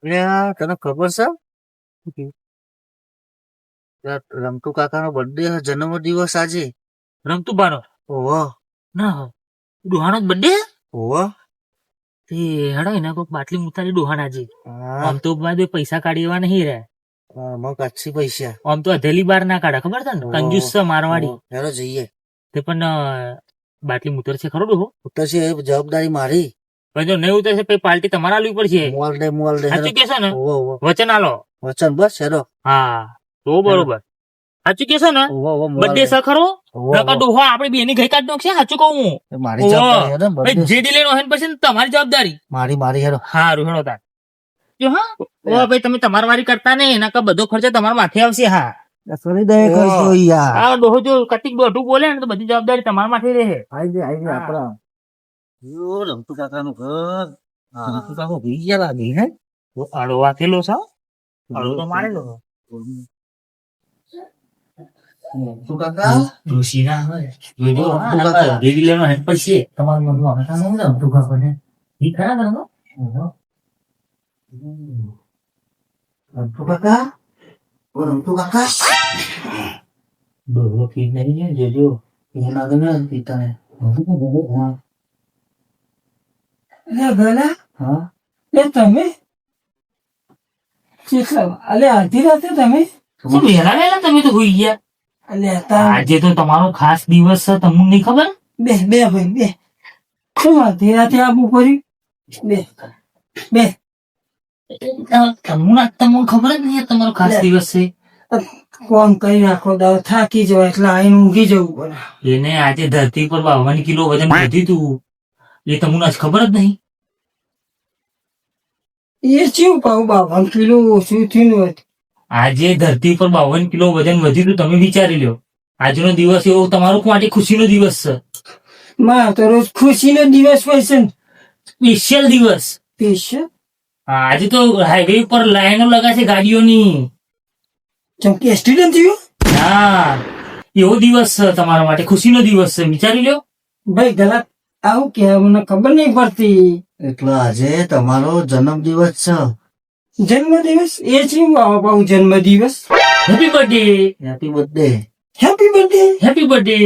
એટલે તને ખબર છે રમતુ કાકાનો બર્થડે જન્મ દિવસ આજે? રમતું બાનો ઓહો ના ડોહાનો બર્થડે ઓહો તે હેડો એના કોઈક બાટલી મુતારી ડોહાના જે હા આમ તો બાદ પૈસા કાઢી એવા નહીં રે મગ કાચી પૈસા આમ તો અધેલી બાર ના કાઢે ખબર છે ને કંજૂસ છે મારવાડી હેરો જઈએ તે પણ બાટલી મુતર છે ખરો ડોહો ઉતરશે એ જવાબદારી મારી પણ જો નહીં ઉતરશે પછી પાર્ટી તમારે આલવી પડશે મોલ દે સાચું કેશો ને ઓહો ઓહો વચન આલો વચન બસ હેરો હા તો બરોબર સાચું કેશો ને ઓહો ઓહો બર્થડે છે ખરો નકર ડોહો આપણે બેની ઘઈ કાઢ નાખશે સાચું કહું હું મારી જવાબદારી હેરો ભાઈ જે દી લેનો હોય ને પછી તમારી જવાબદારી મારી હેરો હારું હેડો તાર જો હા ઓ ભાઈ તમે તમારી વારી કરતા નહીં એના કા બધો ખર્ચો તમારા માથે આવશે હા સોરી દે કરતો યાર આ ડોહો જો કતિક દોઢું બોલે ને તો બધી જવાબદારી તમારા માથે રહે આઈ દે આપડા યો રમતુ કાકાનું ઘર રમતુ કાકો ભઈ ગયા લાગે હે તો આડો વાકેલો છે આડો તો મારેલો રમતુ કાકા ડોશી ના હોય જોજો રેડી લેનો હેડ પછી તમારું મનમાં હતા નો રમતું કાકો ને ઈ ખરા ગણો રમતુ કાકા ઓ રમતુ કાકા ડોહો કી નહીં જોજો એના ગમે પિતાને હા અરે ભલા હા એ તમે કેટલા અલે અડધી રાતે તમે શું વહેલા વહેલા તમે તો હોઈ ગયા અલે હતા આજે તો તમારો ખાસ દિવસ છે તમને નહીં ખબર બે બે ભાઈ બે શું અડધી રાતે આબુ કર્યું બે બે તમને ખબર જ નહીં તમારો ખાસ દિવસ છે કોમ કરી નાખો દાવ થાકી જવાય એટલે આઈને ઊંઘી જવું પડે એને આજે ધરતી પર 52 કિલો વજન વધી તું એ તમને આજ ખબર જ નહીં એ ચેવું પાઉં 52 કિલો ઓછું થયું હતું આજે ધરતી પર 52 કિલો વજન વધી તું તમે વિચારી લ્યો આજનો દિવસ એવો તમારો માટે ખુશીનો દિવસ છે માં તો રોજ ખુશીનો દિવસ હોય છે ને સ્પેશિયલ દિવસ સ્પેશિયલ આજે તો હાઈવે ઉપર લાઈનો લગાશે ગાડીઓની જેમ કે એક્સિડન્ટ થયું હા એવો દિવસ છે તમારા માટે ખુશીનો દિવસ છે વિચારી લ્યો ભાઈ ગલત આવું કે મને ખબર નહીં પડતી એટલે આજે તમારો જન્મ દિવસ છે જન્મ દિવસ એ ચેવું આવે પાઉં જન્મ દિવસ happy birthday happy birthday happy birthday happy birthday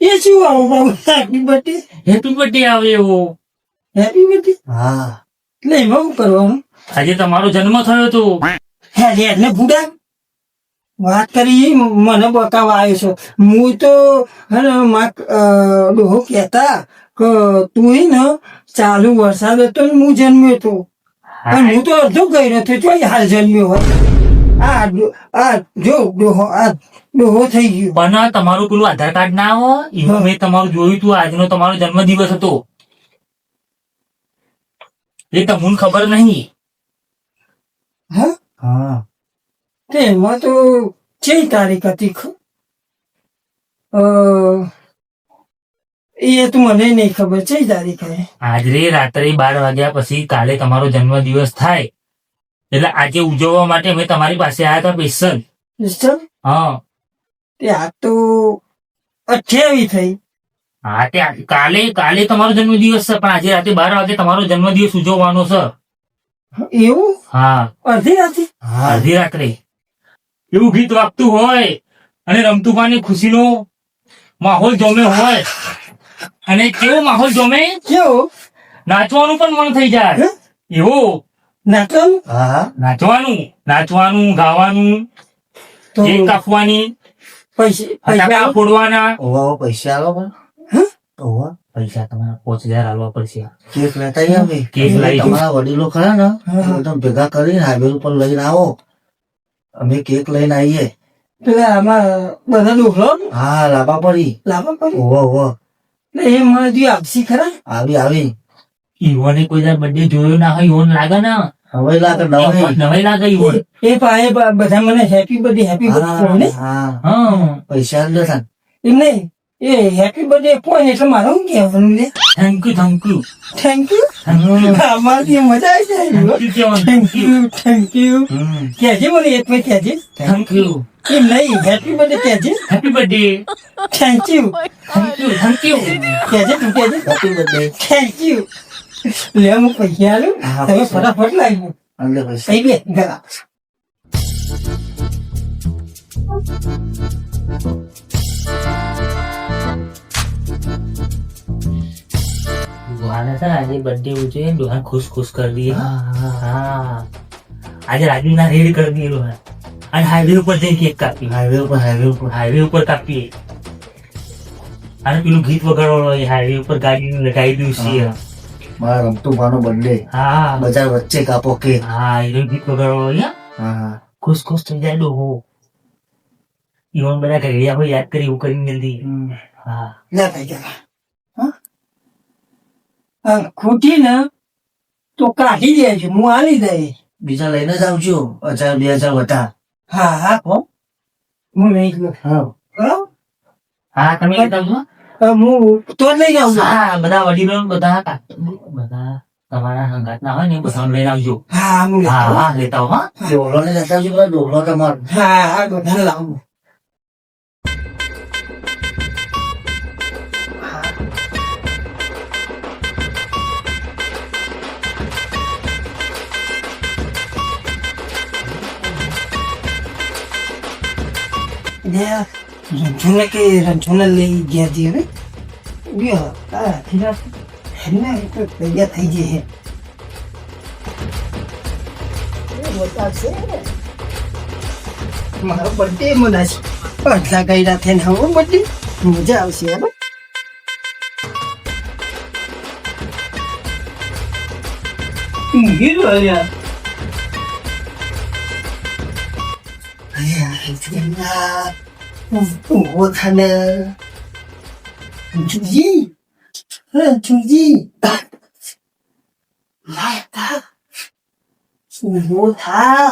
એ શું આવો બાબુ હેપી બર્થડે હેપી બર્થડે આવે એવો હેપી બર્થડે હા એટલે એમાં શું કરવાનું આજે તમારો જન્મ થયો તો હે એટલે બુડા વાત કરી મને બતાવવા આવ્યો છો હું તો હે ને ડોહો કહેતા કે તું ને ચાલુ વરસાદ હતો ને હું જન્મ્યો હતો અને હું તો અડધો ગયો હતો ચોઈ હાલ જન્મ્યો હોય આ જો ડોહો થઈ ગયો પણ તમારું પેલું આધાર કાર્ડ ના હોય એમાં મેં તમારું જોયું તું આજનો તમારો જન્મ દિવસ હતો એ તમને ખબર નહીં હા હા તેમાં તો કઈ તારીખ હતી એ તો મને નહીં ખબર કઈ તારીખ હે આજે રાત્રે 12 વાગ્યા પછી કાલે તમારો જન્મ દિવસ થાય એટલે આજે ઉજવવા માટે મેં તમારી પાસે આવ્યા હતા સ્પેશિયલ મિસ્ટર હા તે આ તો 28 થઈ હા તે કાલે તમારો જન્મ દિવસ છે પણ આજે રાતે 12 વાગે તમારો જન્મ દિવસ ઉજવવાનો છે એવું હા અડધી રાતે અડધી રાત્રે એવું ગીત વાગતું હોય અને રમતુભાની ખુશીનો માહોલ જોમે હોય અને કેવો માહોલ જોમે કેવો નાચવાનું પણ મન થઈ જાય એવું નાટક હા નાચવાનું ગાવાનું તો કેક કાપવાની પૈસા ફટાકડા ફોડવાના ઓવા પૈસા આલો પણ હા? ઓવા પૈસા તમારા 5000 આલવા પડશે કેક લેતા આવે કેક લાવી તમારા વડીલો ખરા ને હા. એકદમ ભેગા કરીને હાઈવે ઉપર લઈને આવો અમે કેક લઈને આવીએ પેલા આમાં બધા ડોહલો હા લાભા પડી લાવવા પડે ઓવા ઓવા એટલે એ મને જે આપસી ખરા આવી ઈવોને કોઈ દર બર્થડે જોયો ના હોય ઈવોને લાગે ને હવે લાગે નવી નવાઈ લાગે ઈવોને એ બધા મને હેપી બર્થડે હેપી બર્થડે ને હા હા પૈસા લે થાય એમ નહીં એ હેપી બર્થડે પોઈન્ટ એટલે મારે શું કહેવાનું લે થેન્ક યુ થેન્ક યુ અમારી મજા આવી જાય થેન્ક યુ કહેજે મને એક મિનિટ કહેજે થેન્ક યુ એમ નહીં હેપી બર્થડે કહેજે happy birthday thank you thank you કહેજે તું કહેજે હેપી બર્થડે થેન્ક યુ લે હું પૈસા આલું હા, તમે પૈસા. ફટાફટ લાગ્યું અંદર બસ કઈ બે ગલા ડોહાને છે ને આજે બર્થડે ઉજવે ડોહા ખુશ ખુશ કરી દઈએ હા આજે રાજુ ના રેડ કરી દઈએ ડોહા અને હાઈવે ઉપર જઈ કેક કાપી હાઈવે ઉપર કાપીએ અને પેલું ગીત વગાડવાનું હાઈવે ઉપર ગાડી લગાવી દઉં છીએ મારા રમતું ભાનો બર્થડે હા બજાર વચ્ચે કાપો કે હા એ ગીત વગાડવાનું હા ખુશ ખુશ થઈ જાય ડોહો ઈવન બધા ઘડિયા હોય યાદ કરી એવું કરીને જલ્દી હા લે ભાઈ ગલા હા ખૂટી ને તો કાઢી દેજો હું આલી દઈ બીજા લઈને જ આવજો 1000-2000 વટા હા હા હું લઈ ગયો હા બરાબર હા તમે લેતા આવજો હું તો જ લઈ જાઉં છું હા બધા વડીલો ને બધા બધા તમારા સંગાત ના હોય ને એ બધા લઈને આવજો હા હું લેતો હા આવું. હા લેતા આવો હા ડોલો ને લેતા આવજો પેલા ડોલો તમારો હા હા બધાને લાવું રંજોને કે રંજોને લઈ ગયા છીએ ને ગયા હા થીના હેના તો તૈયાર થઈ જશે મારો બર્થડે મનાશે અડધા ગયડા થઈને હવે બર્થડે મજા આવશે હવે ઊંઘી રહ્યો યાર ઊંઘો થાને જુજી જુજી ઊંઘો થા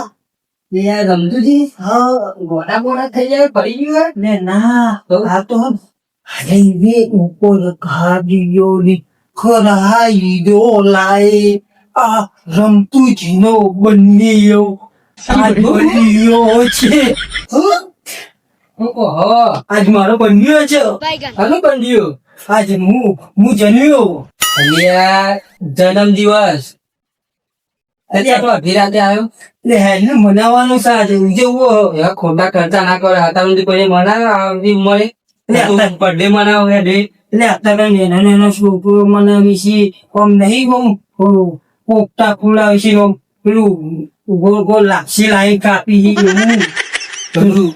યાર રમતુજી હા ગોડા ગોડા થઈ જાય પડી ગયો ને ના આ તો હાઈવે ઉપર ગાડીઓ ની ખરાઈડો લાય આ રમતુજીનો બંનેયો આ બંનેયો છે ઓહો આજ મારો બંનેયો છે હાલો બંનેયો આજ હું જન્મ્યો અલ્યા જન્મ દિવસ અત્યારે તો અડધી રાતે આવ્યો એટલે હેને મનાવવાનો સાજ ઉજવવો એવા ખોટા ખર્ચા ના કરે હતા સુધી કોઈ મનાવે આવી ઉંમરે બર્થડે મનાવો હે ડે એટલે અત્યારે નાના નાના છોકરો મનાવી છે આમ નહીં આમ પોપટા ખોલાવે છે આમ પેલું ગોળ ગોળ લાપસી લાઈ કાપી એવું પેલું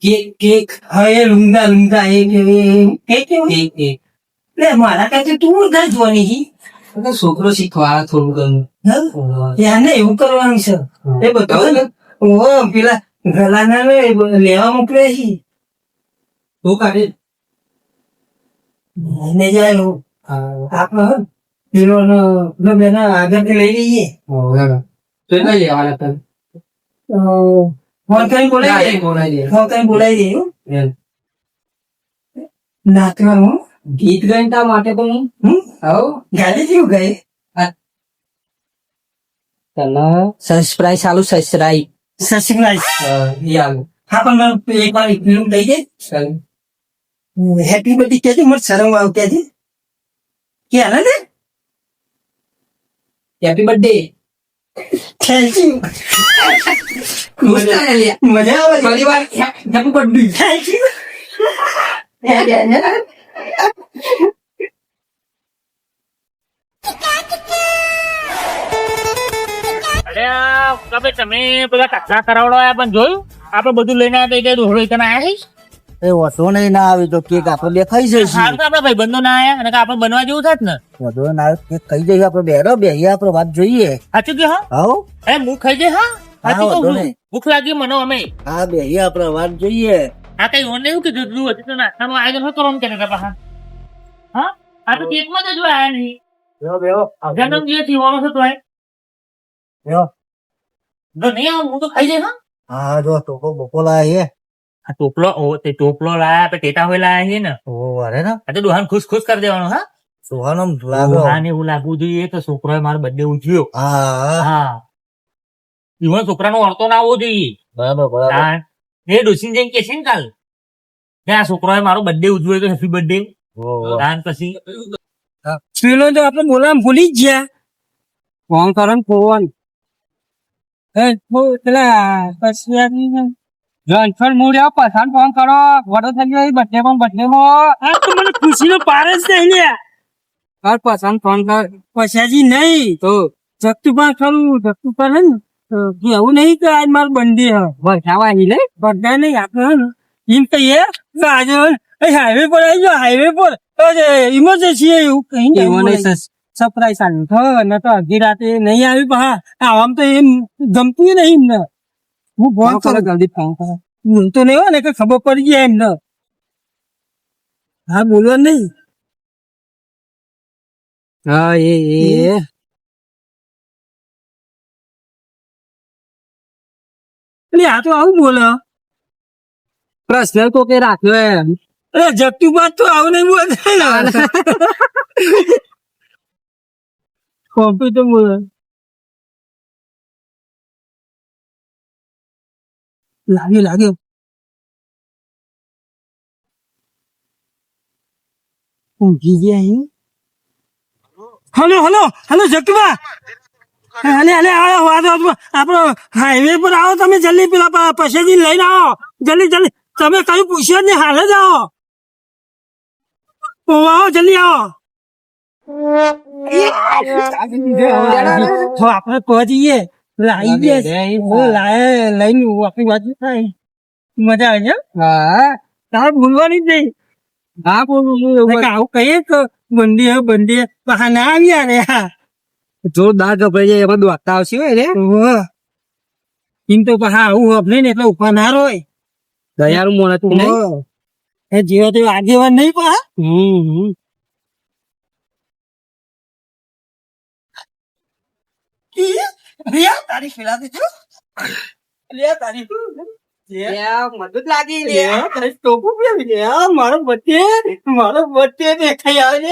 કેક કેક હા એ લુંગા લુંગા એ કેક કેક કેક એટલે મારા કાંઈ તું બધા જોવાની તો છોકરો શીખવા થોડું ઘણું યાને એવું કરવાનું છે એ બધું પેલા ગલાના ને લેવા મોકલે છે તું કાઢે એને જાય આપણે પેલો બેના આગળથી લઈ લઈએ તો કઈ લેવાના તને ફોન કરીને બોલાવી દે બોલાવી દે ફોન કરીને બોલાવી દે એમ. નાચવાનું ગીત ગાઈને તા માટે તો હું આવો ગાડી જેવું ગઈ તને સબસ્ક્રાઇબ ચાલુ સબસ્ક્રાઇબ સસરાઈ યાર હા પણ મને એક વાર ફિલ્મ લઈ જાય હેપી બર્થડે કહેજે મને શરમ આવ કહેજે કે આને ને હેપી બર્થડે થેન્ક યુ મજા આવે ફરી વાર હેપી બર્થડે થેન્ક યુ અરે કબે તમે બધા કચરા કરાવડો આયા પણ જોયું આપણે બધું લઈને આવ્યા તો દોડો તને આયા છે એ વધો નહીં ના આવી તો કેક આપણે દેખાઈ જશે સારું તો આપણા ભાઈ બંધો ના આયા અને આપણે બનવા જેવું થાત ને વધો ના આવે કેક ખાઈ જઈએ આપણે બેરો બેહીએ આપણે વાત જોઈએ સાચું કે હા હાઉ અરે હું ખાઈ જાય હા સાચું વાંધો કહું છું. નહીં. ભૂખ લાગી મને અમે હા બેહીએ આપણે વાત જોઈએ આ કઈ ઓને એવું કીધું તું હજી તો નાસ્તાનું આયોજન હોય કરવાનું કે પાછા હા આ તો કેકમાં જ હજુ આયા નહીં બેહો બેહો જન્મ દિવસ થવાનો છે તો બેહો. જો નહીં આવું હું તો ખાઈ જાય હા હા જો ટોકો બપો લાયા આ ટોપલો તે ટોપલો લાયા આપણે ટેટા હોય લાયા છે ને છે ઓ અરે ના આ તો ડોહાને ખુશ ખુશ કરી દેવાનું હા સુહાનો લાગો ડોહાને એવું લાગવું જોઈએ કે છોકરોએ મારો બર્થડે ઉજવ્યો હા હા ઈવન છોકરાનો અડતો ના આવવો જોઈએ બરાબર બરાબર હા. એ ડોસીને જઈને કે છે ને કાલ કે આ છોકરાએ મારો બર્થડે ઉજવ્યો તો હેપી બર્થડે પછી પેલો તો આપણે બોલાવા ભૂલી જ ગયા ફોન કરો ને ફોન પેલા પછી જનફળ મૂળ્યો પસંદ ફોન કરો વડો થઈ ગયો બર્થડે માં આ તો મને ખુશીનો પાર જ નહીં લે કર પસંદ ફોન કર પૈસાજી નહીં તો જગતુપા ખરું જગતુપા હે ને તો એવું નહીં કે આજ મારું બંડી હ વરસાવા હિલે બધા નહીં આપણે હે ને એમ કહીએ કે આજે હાઈવે પર આવી જાઓ હાઈવે પર ઇમરજન્સી એવું કઈ સરપ્રાઈઝ આલ્યું હા ન તો અડધી રાતે નહીં આવી પા આમ તો એમ ગમતું નહીં એમને હું ફોન કરો જલ્દી ફોન કર હું તો નહીં હોય ને કે ખબર પડી જાય એમને હા બોલવા નહીં હા એ એટલે આ તો આવું બોલે પ્રશ્ન તો કે રાખ્યો એમ અરે જગતું બાદ તો આવું નહીં બોલે કોમ્પ્યુટર બોલે લાગ્યો ઊંઘી ગયા હલો જગતુબા આપડો હાઈવે પર આવો તમે જલ્દી પેલા પૈસાજી લઈને આવો જલ્દી તમે કયું પૂછ્યો ને હાલ જ આવો જલ્દી આવો આપડે પહોંચીએ લાવી દે લઈને આપણી બાજુ થાય મજા આવે છે હા તારે ભૂલવાની જ નહીં હા બોલું આવું કહીએ તો બંડી બહાર ના આવ્યા રે હા જોરદાર ગભરાઈ જાય એમાં દોડતા આવશે હોય રે એમ તો હા આવું હપ નહીં ને એટલે ઉભા ના રોય દયાળુ મોણા તું નહીં એ જીવો તો આગેવાન નહીં પા તારી ખીલાતી જો તારી મદદ લાગી તારી ટોપું પેલી લે મારો બચ્ચે દેખાઈ આવે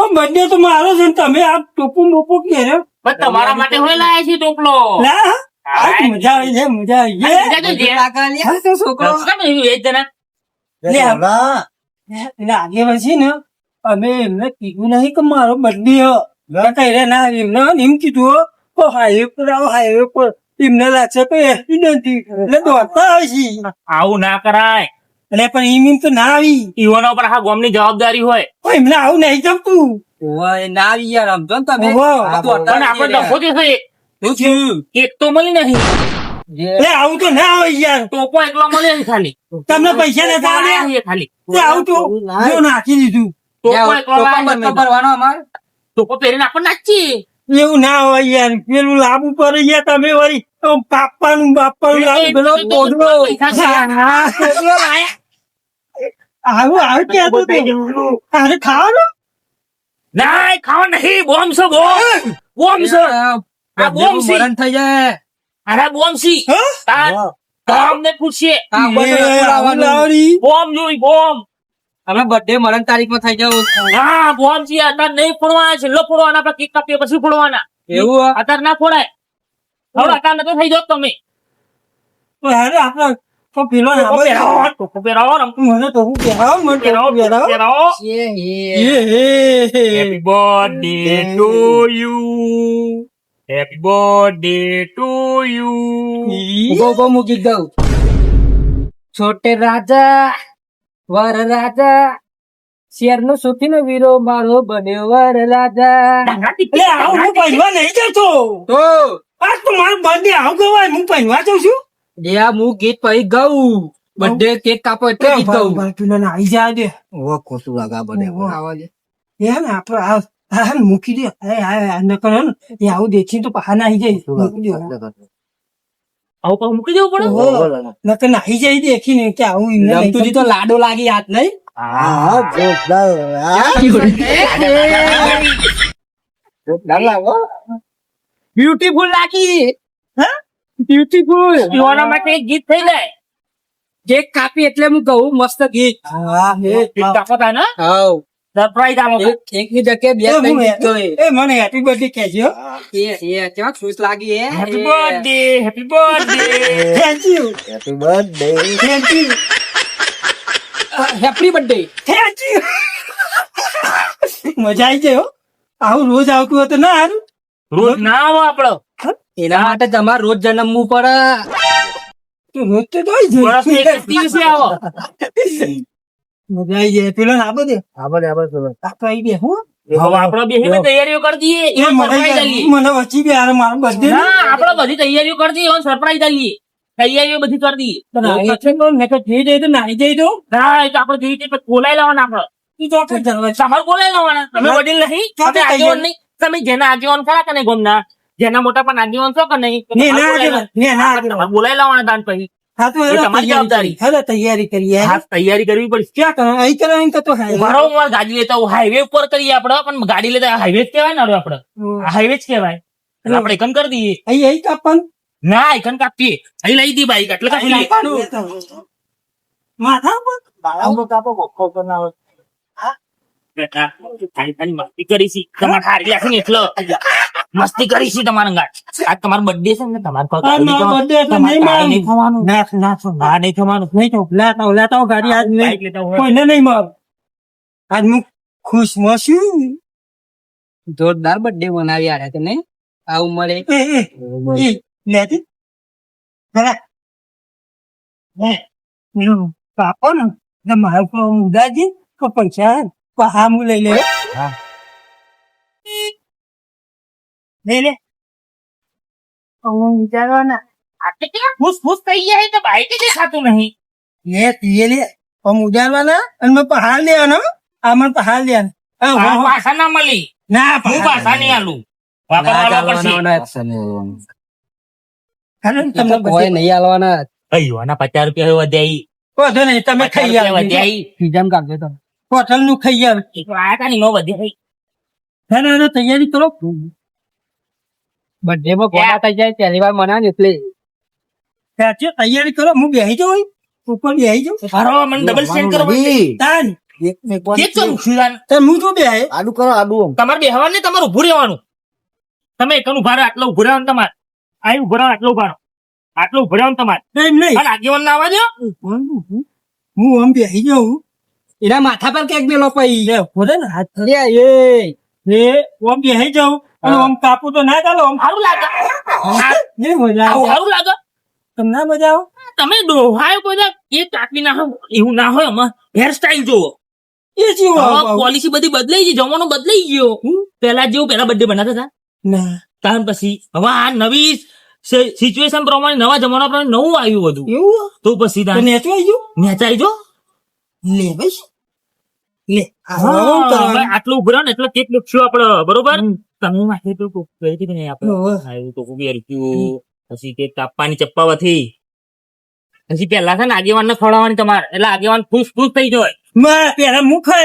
બંને તો મારો છે ને તમે આ ટોપું મોપું કે તમારા માટે હોય લાયા છે ટોપલો મજા આવી છોકરો આગેવાન છે ને અમે એમને કીધું નહીં કે મારો બર્થડે કઈ ના એમને એમ કીધું હાઈવે પર આવો હાઈવે પર એમને લાગશે કે એક્સિડન્ટ એટલે દોડતા આવે છે આવું ના કરાય એટલે પણ એમ તો ના આવી ઈવાનો પર આ ગામની જવાબદારી હોય એમને આવું નહીં જમતું ના આવી યાર સમજો ને તમે પણ આપણે ડખો છે કેક તો મળી નહીં એટલે આવું તો ના આવે યાર ટોપો એકલો મળે છે ખાલી તમને પૈસા નથી આવ્યા છે ખાલી આવું તો જો નાખી દીધું ટોપો એકલો ભરવાનો અમારે ટોપો પહેરીને આપણે નાચીએ એવું ના હોય યાર પેલું લાંબુ પર યાર તમે વળી બાપાનું લાંબુ પેલો પોદરો આવું ક્યાં અરે ખાવાનું ના ખાવા નહીં બોમ્બ છે બોમ્બ છે આ બોમ્બ છે મરણ થઈ જાય અરે બોમ્બ છે બોમ્બ ને પૂછીએ બોમ્બ જોઈ બોમ્બ અમે બર્થડે મરણ તારીખ માં થઈ જાવ હા બોમ્બ છે અત્યારે નહીં ફોડવાના છેલ્લો ફોડવાના આપણે કેક કાપીએ પછી ફોડવાના એવું અત્યારે ના ફોડાય હવે અત્યારે નતો થઈ જાવ તમે અરે આપડે તો પેલો ટોપો પહેરાવો મને તો હું પહેરાવો મને પહેરાવો happy birthday to you happy birthday to you ઉભો મૂકી દઉં છોટે રાજા વર રાજા શેર નો સુખી નો વીરો મારો બન્યો વર રાજા એટલે આવું હું પહેરવા નહીં જતો તો આ તો મારો બર્થડે આવું ગવાય હું પહેરવા જઉં છું હું ગીત પછી ગાઉં બર્થડે કેક કાપો એટલે ગીત ગાઉં પેલો ને આવી જાય દે ખોટું લાગા બને એમ આપડે આ મૂકી દે ન કરો ને એ આવું દેખી તો પહાડ નાહી જાય મૂકી દે આવું પાછું મૂકી દેવું પડે નકર નાહી જાય દેખી ને કે આવું એમને નહીં રમતુજી તો લાડો લાગી હાથ નહીં બ્યુટીફુલ લાગી બ્યુટીફુલ પીવાના માટે એક ગીત થઈ જાય કેક કાપી એટલે હું કહું મસ્ત ગીત ગીત કાપો થાય ને હાઉ સરપ્રાઈઝ આલો એક ની જગ્યાએ બે ત્રણ ગીત ગયે. એ મને હેપી બર્થડે કહેજો કેવા ખુશ લાગી હે happy birthday happy birthday thank you happy birthday thank you happy birthday thank you મજા આવી ગઈ હો આવું રોજ આવતું હોય તો ના હારું. રોજ ના આવો આપડો એના માટે તમારે રોજ જન્મવું પડે. તો રોજ તો જોઈ જાય. વર્ષમાં એક જ દિવસે આવો મજા આવી જાય. પેલો ને આબો દે. આ તો આવી દે હું. હવે આપડે બેસીને તૈયારીઓ કરી દઈએ એ એનો surprise આલીએ. મને વચ્ચી બે હારે મારો birthday ને. ના આપડે બધી તૈયારીઓ કરી દઈએ સરપ્રાઈઝ આલીએ તૈયારીઓ બધી કરી દઈએ તો નાઈ છે તો ને તો જઈ જાય તો નાઈ જાય તો. ના એ તો આપડે જોઈએ છીએ, પછી બોલાઈ લાવવાના આપડે ઈ તો આપણે જવા છે. તમારે બોલાઈ લાવવાના તમે વડીલ નહીં તમે આગેવાન નહીં તમે જેના આગેવાન ખરા કે નહીં ગોમના જેના મોટા પણ આગેવાન છો કે નહીં તો ને તમારે ના બોલાઈ આગેવાન, ને ના લાવવાના. આગેવાન. તમારે બોલાઈ લાવવાના દાન પછી હા તો એ હેલો તમારી તૈયારી જવાબદારી. કરી. હેલો તૈયારી કરીએ. હા તૈયારી કરવી પડશે ક્યાં કરો અહીં કરો અહીં તો હાય. ઉભા રહો, હું આ ગાડી લેતા હું હાઈવે ઉપર કરીએ આપડે પણ ગાડી લેતા હાઈવે જ કહેવાય ને હવે આપડે હાઈવે જ કહેવાય એટલે આપડે એકન કરી દઈએ અહીં અહીં કાપવાનું. ના એકન કાપીએ અહીં લઈ દી બાઈક એટલે કાપી લઈએ. માથા ઉપર બેટા તારી મસ્તી કરી છી તમારે હારી લાગશે ને એટલે મસ્તી કરી છી તમારા ગાંઠ. આજ તમારો બર્થડે છે ને તમારે આ મારો birthday એટલે તમારે નહીં તારે નહીં થવાનું ના ના હા નહીં થવાનું નહીં તો લેતા આવો ગાડી આજ બાઈક નહીં લેતા હોય. કોઈને નહીં માર આજ હું ખુશમાં છું. જોરદાર બર્થડે મનાવી આયા કે નહીં આ ઉંમરે. એ લેતી જરા કાપો ને એટલે મારા ઉપર ઉદાજી તો પૈસા હા હું લઈ લે લઈ લે હું વિચારવાના આટલે કેવા ફૂસ થઈ ગયા તો બાઈક જ દેખાતું નહીં. લે લે હું ઉજારવાના અને મેં પહાડ લેવાનો આ મને પહાડ લેવાનો આ પાછા ના મળી ના હું પાછા નહીં આલું વાપરવા પડશે. તમને કોઈ નહીં આલવાના. અయ్યોના 50 રૂપિયા વધ્યા વધો નહીં તમે ખાઈ આવો ખીજામ કાઢજો તમે. હોટલ નું ખાઈ આવે આયા ની નો વધ્યા ના તૈયારી કરો બર્થડે માં કોના થઈ જાય પહેલી વાર મનાવે ને એટલે સાચી તૈયારી કરો હું બેસી જાઉં ઉપર બેસી જાઉં હારો મને ડબલ સેન્ડ કરો તાન કે ચમ ખુદાન તાન હું તો બે આડું કરો આડું તમારે બેહવાનું નહીં તમારે ઉભું રહેવાનું તમે એકન ઉભા રહો આટલો ઉભું રહેવાનું તમારે આ ઉભું રહો આટલો ઉભા રહો આટલો ઉભું રહેવાનું તમારે નહીં અને આગેવાન ના આવવા દો હું આમ બેસી જાઉં એના માથા પર ક્યાંક મેલો પઈ હોદે ને હાથ લે એ આમ બેસી જાઉં અને આમ કાપું તો ના ચાલો આમ સારું લાગે નહીં મજા આવું આવે સારું લાગે તમને ના મજા આવે તમે ડોહાયો બધા એ કાપી ના હોય એવું ના હોય આમાં હેરસ્ટાઈલ જોવો એ જેવું પોલિસી બધી બદલાઈ ગઈ જમાનો બદલાઈ ગયો પેલા જેવું પેલા બર્થડે બનાવતા હતા ના કારણ પછી હવે આ નવી સિચ્યુએશન પ્રમાણે નવા જમાના પ્રમાણે નવું આવ્યું બધું એવું તો પછી તો તાન નેચવાઈ ગયું નેચાઈ જો લે બસ લે ભાઈ આટલું ઉભું રહો ને એટલે કેક લૂકશું આપડે બરોબર તમે માથે તો કોક કહી હતી કે નહીં આપડે આવ્યું તો કોક રૂપિયું પછી કેક કાપવાની ચપ્પાવાથી પછી પેલા છે ને આગેવાન ને ખવડાવવાની તમારે એટલે આગેવાન ખુશ થઈ જાય માં પેલા મુખે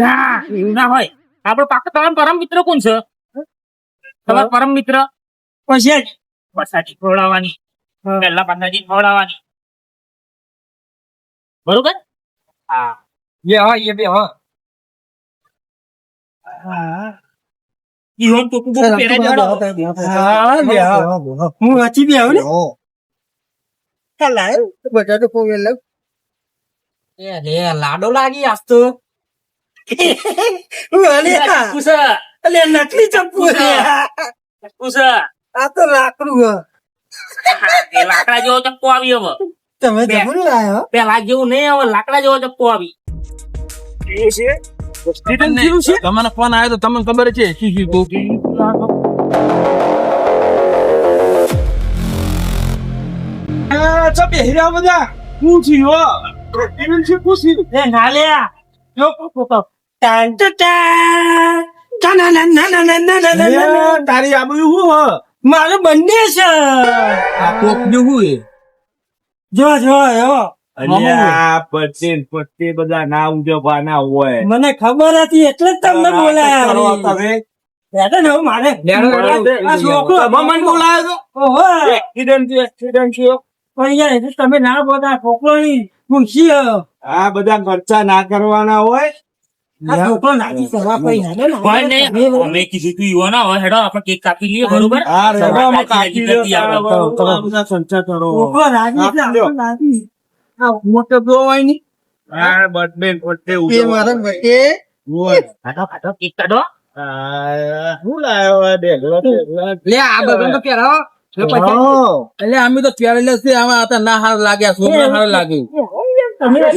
ના એવું ના હોય આપડે પાછો તમારા પરમ મિત્ર કોણ છે તમારા પરમ મિત્ર પછી પછાડી ખવડાવવાની પેલા પાછાડી ખવડાવવાની બરોબર હા એ બે હા ઈવન તો કુકુ પહેરાઈ દેવાનો હા લે હું વાંચી બી આવું ને હેલા બધા તો કોઈ લઉં લે લાડો લાગી આજ તો પૂછ અલે નકલી ચપ્પુ છે પૂછ આ તો લાકડું એ લાકડા જેવો ચપ્પો આવી હવે તમે જબરું લાયો પેલા જેવું નહીં હવે લાકડા જેવો ચપ્પો આવી તમારો ફોન આવ્યો તો તમને ખબર છે બેહરા બધા શું થયું એ ના લે જો કોકો ટાન ટાન તારી આબુ શું મારો બંને છે આ કોક જેવું હે જો પટ્ટી બધા ના ઉજવવા ના હોય મને ખબર હતી એટલે જ તમને બોલાયા તમે બેઠો ને હવે મારે આ છોકરો મને બોલાયો ઓહો એક્સિડન્ટ થયો પણ યાર એટલે તમે ના બોલા છોકરો ની પૂછી આ બધા ખર્ચા ના કરવાના હોય આ છોકરો નાખી કરવા પડી હાલે ને કોઈ નહીં અમે કીધું તું યુવા ના હોય હેડો આપણે કેક કાપી લઈએ બરોબર આ રેવામાં કાકી કાકી આપણે. આ બધા સંચા કરો છોકરો નાખી એટલે આપજો. આપણે નાખી. આ મોટો બ્રો હોય ની આ બર્થડે એ મારા ભાઈ કાઢો કેક કાઢો શું લાયો આ ઢેગલો લે આ બધું તો પહેરાવો લે પછી એટલે અમે તો પહેરેલા છે આમાં હતા ના હાર લાગ્યા છોકરા હાર લાગ્યું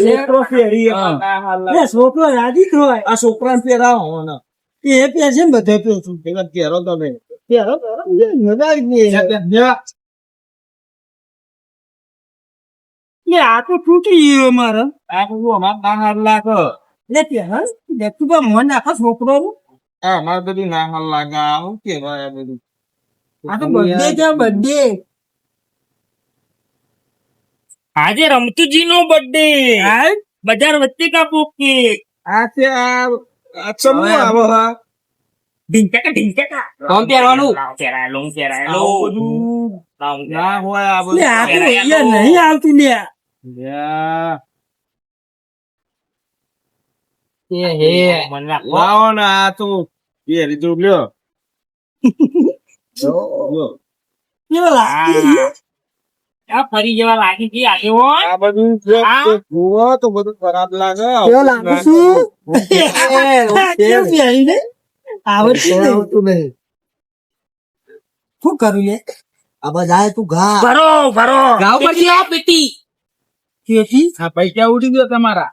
છોકરો ફેરી લે, છોકરો રાજી થાય આ છોકરાને પહેરાવો ને એ પહેરશે ને બધે પહેરશું પેલા પહેરો તમે પહેરો પહેરો મજા આવી ગઈ લે આ તો તૂટી ગયો મારો આ બધું અમારે ના હાર લાગે લે પહેર લે તું બા મોન નાખો છોકરો આ અમારે બધું ના હાર લાગે આવું કેવાય આ બધું આ તો બર્થડે છે બર્થડે આજે રમતુજી નો બર્થડે બજાર વચ્ચે કાપો કેક આ છે આ ચમુ આવો હા ઢીંચકા ઢીંચકા કોમ પહેરવાનું ફેરાયેલું આવું ફેરાયેલું બધું ના હોય આ લે આ બધું તો યાર નહીં આવતું લે યા. એ હે મન રાખો લાવો ને આ તો એ રીતું લ્યો લ્યો. કેવો લાગે આ ફરી જેવા લાગી ગઈ આજે હો આ બધું જો આ? જુઓ તો બધું ખરાબ લાગે કેવો લાગે શું કેવું પહેરી ને આવડતું નહીં શું કરું લે આ બધા તું ઘા ભરો ભરો ગાવ પછી આ પેટી કેથી આ પૈસા ઉડી ગયો તમારા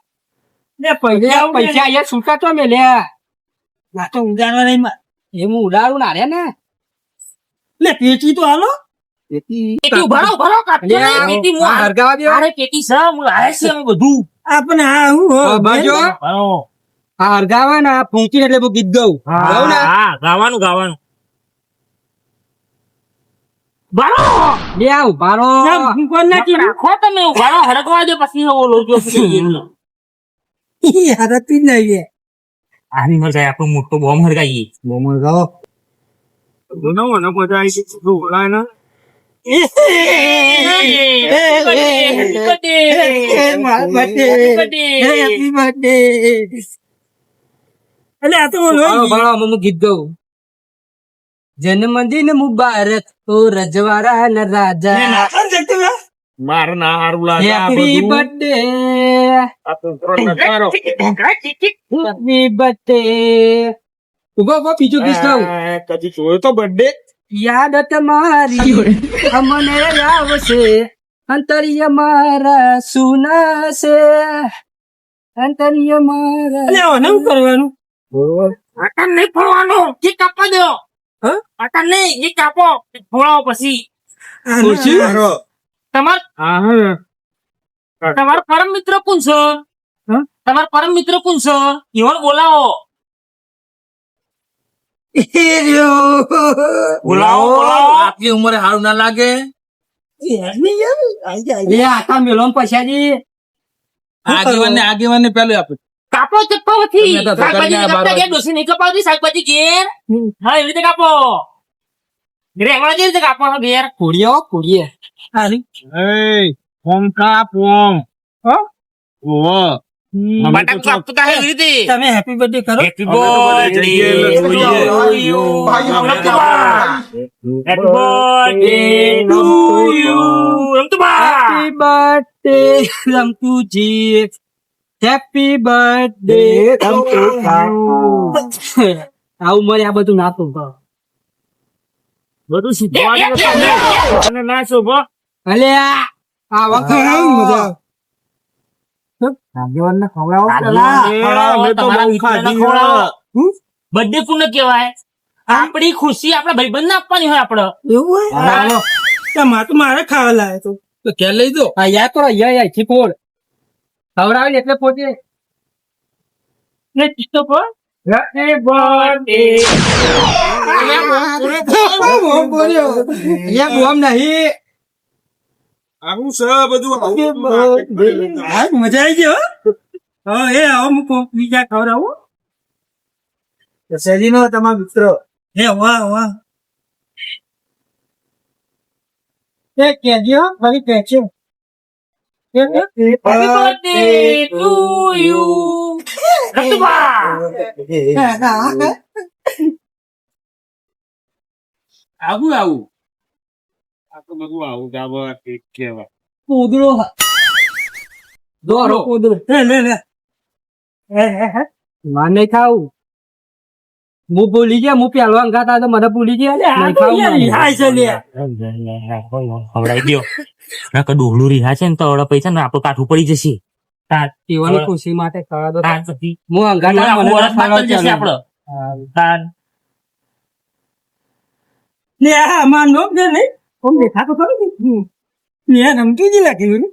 લે પૈસા પૈસા અહીંયા છૂટા તો મેં લે ના તો ઉડાડવા નહીં માર એ હું ઉડાડું ના રે ને લે પેટી તો હાલો પેટી ભરો ભરો કાઢો લે, ને પેટી મો આ હરગાવા દો અરે પેટી છે હું લાવે છે અમે બધું આપણે આ હું હો બાજો ભરો આ હરગાવે ને આ ફૂંકી એટલે હું ગીત ગાઉં ગાઉં ને હા ગાવાનું ગાવાનું ભરો લે આવ ભારો હું કોણ નાખી રાખો તમે ભરો હરગવા દે પછી ઓલો જો હારતી નહીં આની મજા આપણો મોટો બોમ્બ હરગાઈએ મોમર ગાઓ બનાવો ને બધા આવી બોલાય ને હેપી બર્થડે એટલે આ તો ભારો હું ગીત ગાઉં જન્મદિન મુબારક ઓ રજવાડા ન રાજા મારે ના હારું લાગે આ હેપી બધું. બર્થડે આ તો ત્રણ નકારો. હેપી બર્થડે ઉભો ઉભો બીજું ગીત ગાઉં આ કદી જોયો તો બર્થડે યાદ તમારી અમને આવશે અંતરિય મારા સુનાશે અંતરિય મારા એટલે આને શું કરવાનું આટા નહીં ફોડવાનો જે કાપવા દો આટા નહીં જે કાપો ફોડાવો પછી ખુરશી? મારો. તમાર હા હા તમારો પરમ મિત્ર કોણ છે તમારો પરમ મિત્ર કોણ છે ઈવન બોલાવો એ રહ્યો. બોલાવો બોલાવો આટલી ઉંમરે સારું ના લાગે યારની યાર, આઈ જા, આઈ લે જા. આખા મેલોન પૈસાજી આગેવાન ને પેલું આપે કાપો ચપ્પાથી તમે તો શાકભાજી ધકાડીને કાપતા બાર ગયા ડોસી નહીં કપાવતી શાકભાજી ઘેર હા એવી રીતે કાપો રેંગણા જેવી રીતે કાપો ઘેર કુડીએ કુડીએ હારી. એ પોમ કા પોમ હો? ઓહો બટાકું કાપતું તા એવી રીતે તમે હેપી બર્થડે કરો હેપી અમે તો બધા જઈએ એટલે જોઈએ. Happy birthday to you Ramtubha happy birthday Ramtuji happy birthday આવું મરે આ બધું નાખું બધું શીખવાનું અને ના શોભો અલે આ વખત મજા આગેવાન ને ખવડાવો અમે તો તમારા બહુ મિત્રને ખાધી ખવડાવો. બર્થડે કોને કહેવાય આપણી ખુશી આપણા ભાઈબંધને આપવાની હોય આપણે એવું હોય તમારે તો મારે ખાવા લાવે તો તો ક્યાં લઈ દો આ યાદ કરો યા થી ફોડ ખવડાવે ને એટલે પોતે ને ચિત્તો પર હેપી બર્થડે બોમ બોલ્યો. યા બોમ નહીં આવું છે બધું Happy આવું birthday. હા, મજા આવી ગઈ હો. હા એ આવો મૂકો બીજા ખવડાવો સજી નો તમારો મિત્ર હે વાહ વાહ એ કેજો ફરી કહેજો હેપી બર્થડે ટુ યુ રમતુભા આવું આવું આ તો બધું આવું ગાબો કેક કહેવાય કૂદરો દોરો કૂદરો લે લે લે હે હે હે માર નહીં ખાવું હું ભૂલી ગયા હું પેલો અંગાત આવ્યો તો મને ભૂલી ગયા આ તો યાર રિહાય છે લે. ખવડાવી દ્યો નકર ડોહલું રિહા છે ને તો આવડા પૈસા ને આપણું કાઠું પડી જશે તાર પીવાની ખુશી માટે ખવડાવ દો. તાર પછી હું અંગાત આવ્યો, મને વરસ ખવડાવ જશે ચાલો. આપડે તાર લે આ માર નોક દે નહીં ઓમ દેખાતો ખરો કે? લે નમકી જી લાગી ને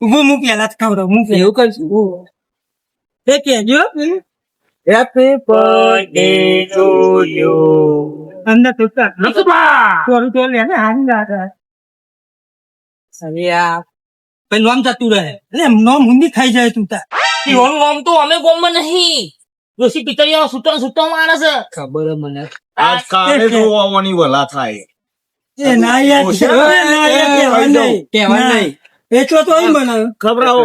હું પેલા જ ખવડાવું હું એવું કરશું એ કેજો હેપી બર્થડે ટુ યુ અંદર તો લખબા થોડું તો લે ને હારી દાદા અરે આ પછી લોમ જતું રહે એટલે નોમ હુંદી ખાઈ જાય તું તાર ઈવોનું નામ તો અમે ગોમમાં નહીં દોશી પિતરિયા સુતો માણસ ખબર હે મને આજ કાલે જો આવવાની વલા થાય એ ના યાર ના યાર કહેવાનું નહીં. કહેવાનું ના. નહીં. એ ચો તો અહીં બનાવ્યો ખબરાવો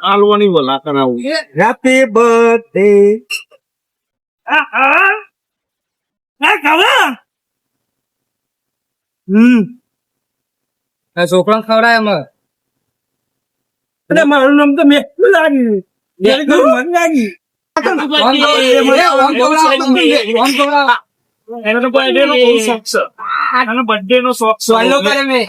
આલવાની વલા કરાવું હેપી બર્થડે આ ખાવા આ છોકરાને ખવડાય અમે એટલે મારું નામ તો મેં લાગ્યું જરી ઘર મન લાગી એનો તો બર્થડે નો બહુ શોખ છે એનો બર્થડે નો શોખ છે સોયલો કરે મેં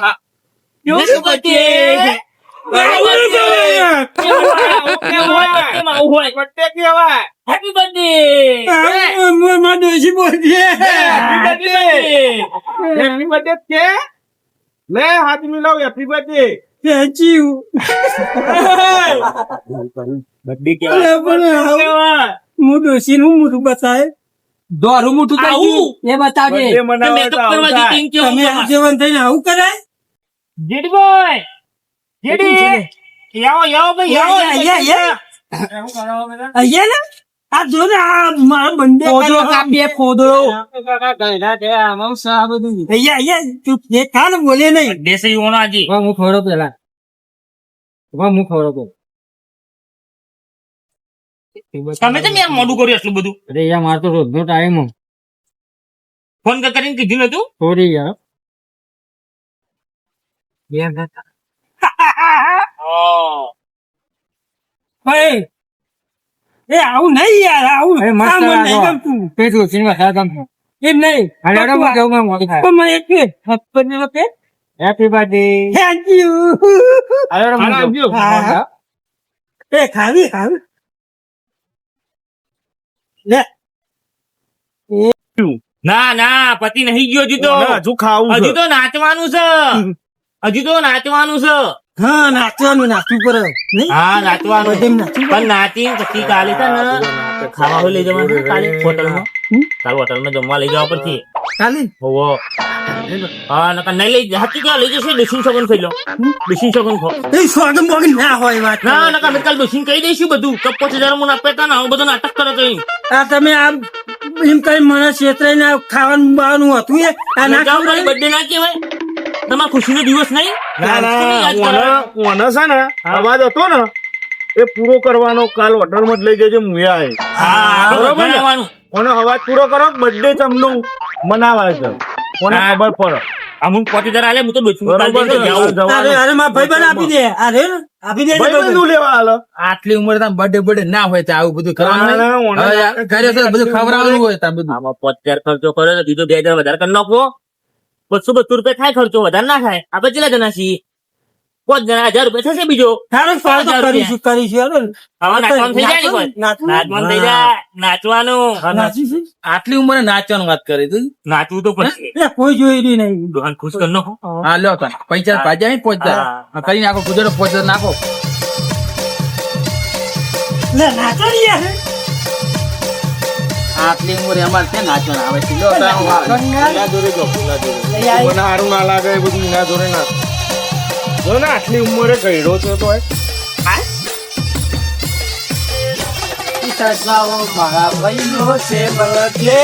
હેપી બર્થડે માં ડોશી બોલીએ હેપી બર્થડે કે લે હાથ મિલાવ happy birthday thank you birthday હું ડોશી નું મોઢું બતાય દોરું મોટું કરી આવું. એ બતાવજે બર્થડે મનાવવા તો આવતા. તમે આ જીવન થઈને આવું કરાય જેડી બોય જેડી આવો ભાઈ અહીંયા ને આ જો ને આ મારા બંને ખોદરો કાપીએ ખોદરો અહીંયા તું એ ખા ને બોલે નહીં દેશી ઓનો આજી હું ખવડો પેલા હું ખવડો તમે તો મેં મોડું કર્યું એટલું બધું અરે યાર મારે તો રોજનો ટાઈમ ફોન કરીને કીધું નતું થોડી યાર ભાઈ એ આવું નહીં યાર આવું એ મસ્ત આ મને નહીં લાગો. ગમતું પેટલું સિનેમા ખાવા ગમશે એમ નહીં હાલે હેડો હું જઉં માં મોડું થાય પણ મને એક હપ્પન વખતે હેપી બર્થડે થેન્ક યુ હાલે હેડો હું આવજો. જઉં. હા. એ ખાવી લે ના પતિ નહીં ગયો હજુ તો હજુ ખાવું છે હજુ તો નાચવાનું છે હા નાચવાનું નાચવું પડે નહીં હા નાચવાનું બધેમ નાચવું પણ નાચીને પછી કાલે છે ને ખાવા લઈ જવાનું કાલે હોટલમાં કાલે હોટલમાં જમવા લઈ જવા પડશે કાલે હોવો હા નકર નહીં લઈ હાથી ક્યાં લઈ જશે ડોસીન સગન ખાઈ લો ડોસીન સગન ખો એ સ્વાગત મોગ ના હોય વાત ના નકર અમે કાલ ડોસીન કહી દઈશું બધું કે 5000 મું આપે તા ને આવું બધું નાટક કરે તો આ તમે આમ એમ કઈ મને છેતરાઈને આ ખાવાનું બાવાનું હતું એ આ ના જાઓ ખવડાય? બર્થડે ના કહેવાય તમારા ખુશીનો દિવસ નહીં યાદ કરો. ઓને છે ને અવાજ હતો ને એ પૂરો કરવાનો કાલ હોટલમાં જ લઈ જજે મુયા હા બરોબર ને? જણાવવાનું. ઓનો અવાજ પૂરો કરો બર્થડે તમનું મનાવાય છે ઓને હા. ખબર પડે અમુક 5000 આલે હું તો ડોસીન કાલ બરોબર જઈને જાઉં. અરે અરે મારા ભાઈબંધ આપી દે અરે આપી દે ને ભાઈ ભાઈબંધ. બધું લેવા હાલો આટલી ઉંમર બર્થડે ના હોય તો આવું બધું કરવાનું નહીં. ના, ઓને હવે યાર, ઘરે તો બધું ખવડાવવાનું હોય તો આ બધું આમાં 5000 ખર્ચો કર્યો તો બીજો 2000 વધારે કરી નાખો 200 રૂપિયા થાય ખર્ચો વધારે ના થાય આપણે કેટલા જણા છીએ 5 જણા 1000 રૂપિયા થશે બીજો તારો ફાળ તો કરીશું અરે હવે નાચવાનું થઈ જાય ને કોઈ નાચવાનું થઈ જાય નાચવાનું નાચીશું આટલી ઉંમરે નાચવાની વાત કરી તું નાચવું તો પડશે એટલે કોઈ જોઈ નહીં દોહાન ખુશ કરી નાખો હા લ્યો તાન પૈસા ભાજ્યા નહીં પહોંચતા હા. કરી નાખો ગુજરાત પહોંચતા નાખો લે નાચો ને યાર આટલી ઉંમરે અમારે ક્યાં નાચવાનું આવે છે લ્યો તાન એના જોડે જો એના જોડે મને સારું ના લાગે એ બધું એના જોડે ના જો ને આટલી ઉંમરે ગયડો છે તો મારા ભાઈનો છે બર્થડે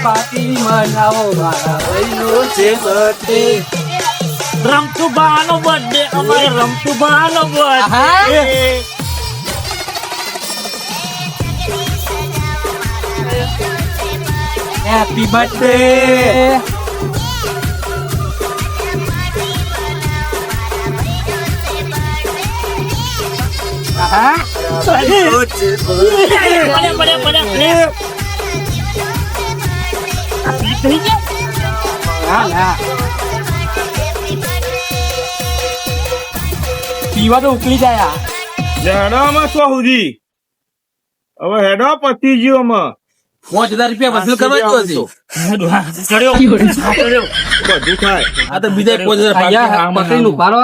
પાર્ટી મનાવો મારા ભાઈનો છે બર્થડે રમતુબાનો બર્થડે અમારે રમતુબાનો બર્થડે હેપી બર્થડે પીવા તો ઉકળી જાય આ. હેડો આમાં શું સુધી હવે હેડો પતી ગયો આમાં 5,000 રૂપિયા વસૂલ કરવા જ હતો. ચડ્યો ચડ્યો બધું થાય આ તો બીજા 5,000 અહીંયા બકરીનું ઉભારો.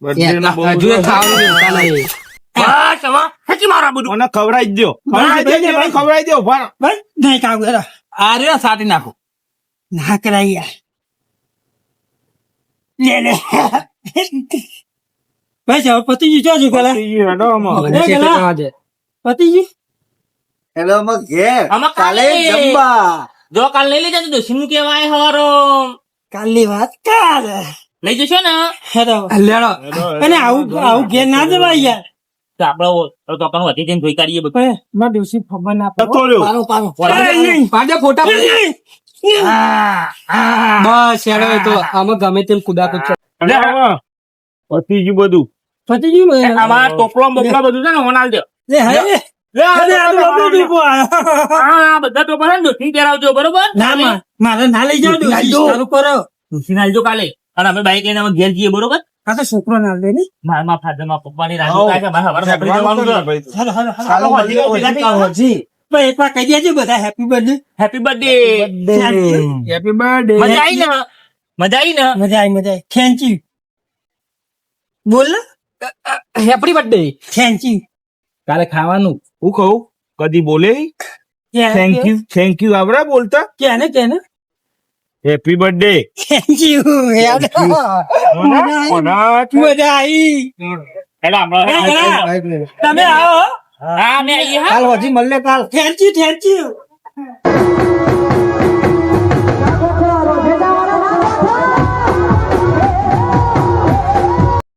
બધેને બહુ હજુ એ ખાવાનું મિલતા નહીં. બસ હવે ખેંચી મારો આ બધું મને ખવડાવી જ દો ખવડાવી દો ઉભા રહો. ભાઈ નહીં કામ કરો આ રહ્યો સાટી નાખો. ના કરાય યાર લે ભાઈ સાહેબ પતિજી જો જો પેલા પતી ગયું, હેડો આમાં મને એ ચેક ગલા. કરવા દે. પતિજી આમાં કાલે જો કાલ લઈ લેજો દોશી કેવાય હવારો કાલની વાત કાલ લઈ જશો ને હેલો લેડો. અને આવું ઘેર ના જવાય યાર તો આપડે તો આપણને વધી જઈને જોઈ કાઢીએ બધું ભાઈ મારા દિવસી ખબર ના પડે જતો રહ્યો. પાડે ફોટા બસ હેડો એ તો આમાં ગમે તેમ કુદાકુદ છે. લે હવે. પતી ગયું બધું પતિજી આમાં ટોપલો બોપલો બધું છે ને હોનાલ દે લે હાય લે અરે આ તો બાપુ દીપો આયો. હા બધા ટોપલા છે ને દોશી પહેરાવજો બરોબર ના મારે ના લઈ જાવ લઈ જાઓ. સારું કરો દોશી નાલજો કાલે અને અમે બાઈક લઈને અમે ઘેર જઈએ બરોબર આ તો છોકરો ના લે ને મારા ફાધર માં પપ્પાની રાહ જોતા છે મારા સવારે સાપડી જવાનું છે હાલો હાલો ચાલો, ભેગા થઈ જાઓ. ભાઈ એક વાર કહી દેજો બધા happy birthday happy birthday happy birthday. મજા આવી ને મજા આવી ને મજા આવી થેન્ક યુ બોલ હેપી બર્થડે. થેન્ક યુ કાલે ખાવાનું હું કહું કદી બોલે થેન્ક યુ આવડે બોલતા કેને હેપી બર્થડે થેન્ક યુ યાર મજા આવી હેલો હમણાં તમે આવો હા અમે આવીએ હા કાલ હજી મળે કાલ થેન્ક યુ